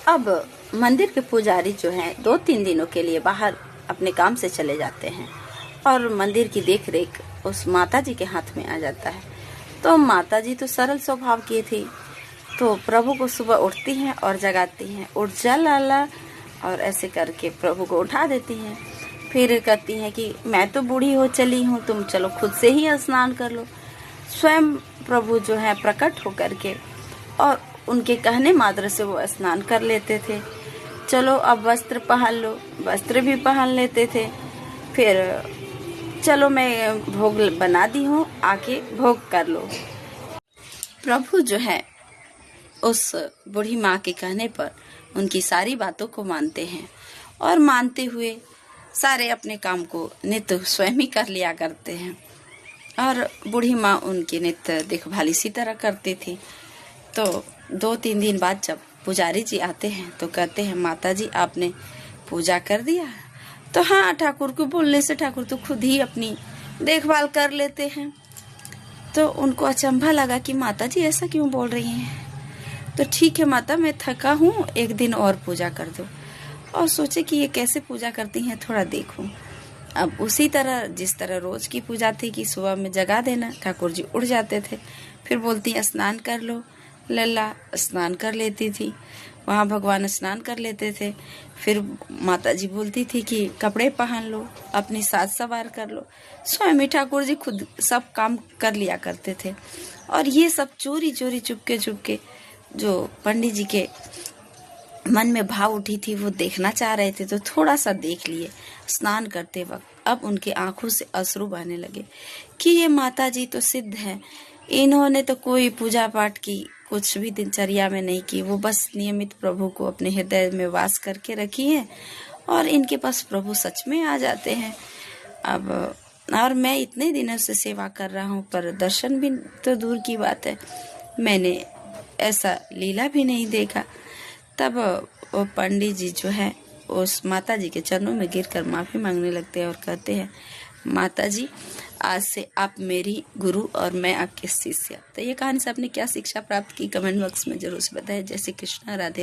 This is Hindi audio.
अब मंदिर के पुजारी जो हैं 2-3 दिनों के लिए बाहर अपने काम से चले जाते हैं और मंदिर की देखरेख उस माता जी के हाथ में आ जाता है। तो माता जी तो सरल स्वभाव की थी, तो प्रभु को सुबह उठती हैं और जगाती हैं, उठ जा लाला, और ऐसे करके प्रभु को उठा देती हैं। फिर कहती हैं कि मैं तो बूढ़ी हो चली हूँ, तुम चलो खुद से ही स्नान कर लो। स्वयं प्रभु जो है प्रकट होकर के और उनके कहने मात्र से वो स्नान कर लेते थे। चलो अब वस्त्र पहन लो, वस्त्र भी पहन लेते थे। फिर चलो मैं भोग बना दी हूँ, आके भोग कर लो। प्रभु जो है उस बूढ़ी माँ के कहने पर उनकी सारी बातों को मानते हैं और मानते हुए सारे अपने काम को नित्य स्वयं ही कर लिया करते हैं। और बूढ़ी माँ उनकी नित्य देखभाल इसी तरह करती थी। तो 2-3 दिन बाद जब पुजारी जी आते हैं तो कहते हैं, माता जी आपने पूजा कर दिया? तो हाँ, ठाकुर को बोलने से ठाकुर तो खुद ही अपनी देखभाल कर लेते हैं। तो उनको अचंभा लगा कि माता जी ऐसा क्यों बोल रही हैं। तो ठीक है माता, मैं थका हूँ, एक दिन और पूजा कर दो। और सोचे कि ये कैसे पूजा करती हैं, थोड़ा देखूं। अब उसी तरह जिस तरह रोज की पूजा थी कि सुबह में जगा देना, ठाकुर जी उठ जाते थे। फिर बोलती स्नान कर लो लल्ला, स्नान कर लेती थी। वहाँ भगवान स्नान कर लेते थे। फिर माता जी बोलती थी कि कपड़े पहन लो, अपनी साज सवार कर लो। स्वयं ठाकुर जी खुद सब काम कर लिया करते थे। और ये सब चोरी चोरी चुपके चुपके जो पंडित जी के मन में भाव उठी थी वो देखना चाह रहे थे, तो थोड़ा सा देख लिए स्नान करते वक्त। अब उनके आंखों से अश्रु बहने लगे कि ये माता जी तो सिद्ध है, इन्होंने तो कोई पूजा पाठ की कुछ भी दिनचर्या में नहीं की, वो बस नियमित प्रभु को अपने हृदय में वास करके रखी है और इनके पास प्रभु सच में आ जाते हैं। अब और मैं इतने दिनों से सेवा कर रहा हूँ, पर दर्शन भी तो दूर की बात है, मैंने ऐसा लीला भी नहीं देखा। तब वो पंडित जी जो है उस माता जी के चरणों में गिरकर माफी मांगने लगते हैं और कहते हैं, माता जी आज से आप मेरी गुरु और मैं आपके शिष्य। तो ये कहानी से आपने क्या शिक्षा प्राप्त की, कमेंट बॉक्स में जरूर से बताएं। जय श्री कृष्ण, राधे राधे।